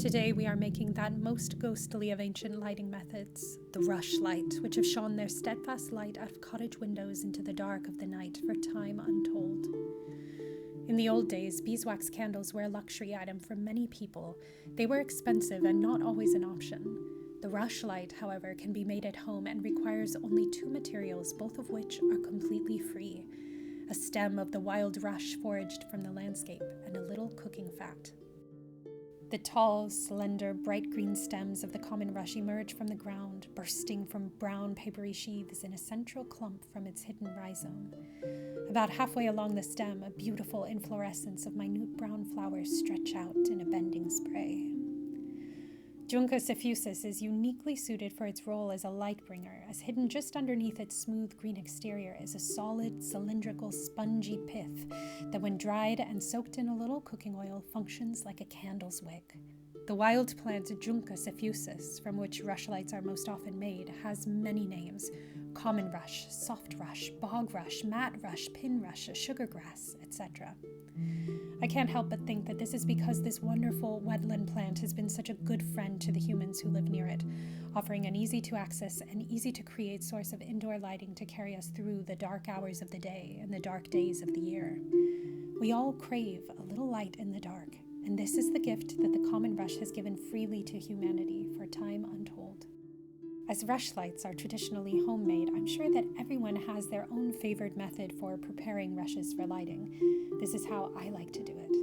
Today we are making that most ghostly of ancient lighting methods, the rushlight, which have shone their steadfast light out of cottage windows into the dark of the night for time untold. In the old days, beeswax candles were a luxury item for many people. They were expensive and not always an option. The rushlight, however, can be made at home and requires only two materials, both of which are completely free: a stem of the wild rush foraged from the landscape and a little cooking fat. The tall, slender, bright green stems of the common rush emerge from the ground, bursting from brown papery sheaths in a central clump from its hidden rhizome. About halfway along the stem, a beautiful inflorescence of minute brown flowers stretch out in a bending spray. Juncus effusus is uniquely suited for its role as a light bringer, as hidden just underneath its smooth green exterior is a solid, cylindrical, spongy pith that, when dried and soaked in a little cooking oil, functions like a candle's wick. The wild plant Juncus effusus, from which rushlights are most often made, has many names: common rush, soft rush, bog rush, mat rush, pin rush, sugargrass, etc. I can't help but think that this is because this wonderful wetland plant has been such a good friend to the humans who live near it, offering an easy-to-access and easy-to-create source of indoor lighting to carry us through the dark hours of the day and the dark days of the year. We all crave a little light in the dark, and this is the gift that the common rush has given freely to humanity for time untold. As rushlights are traditionally homemade, I'm sure that everyone has their own favored method for preparing rushes for lighting. This is how I like to do it.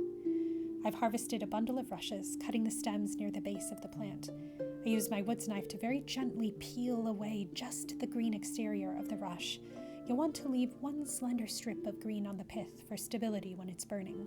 I've harvested a bundle of rushes, cutting the stems near the base of the plant. I use my woods knife to very gently peel away just the green exterior of the rush. You'll want to leave one slender strip of green on the pith for stability when it's burning.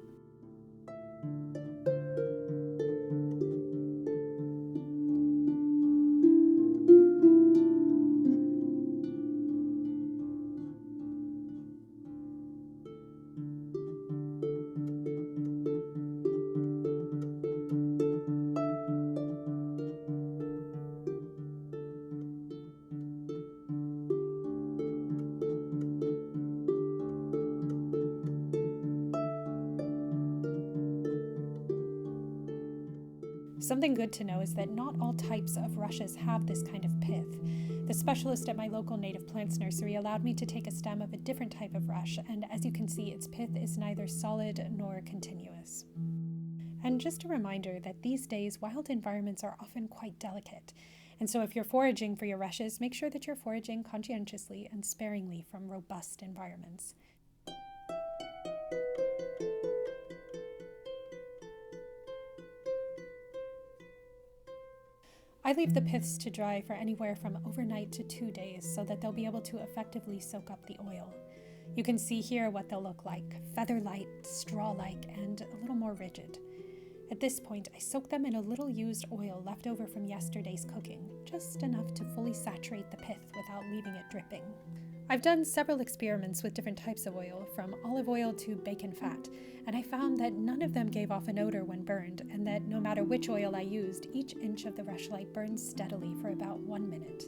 Something good to know is that not all types of rushes have this kind of pith. The specialist at my local native plants nursery allowed me to take a stem of a different type of rush, and as you can see, its pith is neither solid nor continuous. And just a reminder that these days, wild environments are often quite delicate, and so if you're foraging for your rushes, make sure that you're foraging conscientiously and sparingly from robust environments. I leave the piths to dry for anywhere from overnight to 2 days so that they'll be able to effectively soak up the oil. You can see here what they'll look like: feather-light, straw-like, and a little more rigid. At this point, I soak them in a little used oil left over from yesterday's cooking, just enough to fully saturate the pith without leaving it dripping. I've done several experiments with different types of oil, from olive oil to bacon fat, and I found that none of them gave off an odor when burned, and that no matter which oil I used, each inch of the rushlight burns steadily for about 1 minute.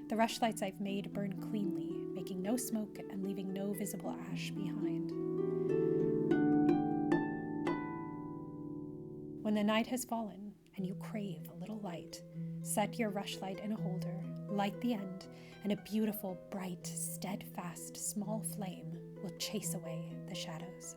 The rushlights I've made burn cleanly, making no smoke and leaving no visible ash behind. When the night has fallen and you crave a little light, set your rushlight in a holder, light the end, and a beautiful, bright, steadfast, small flame will chase away the shadows.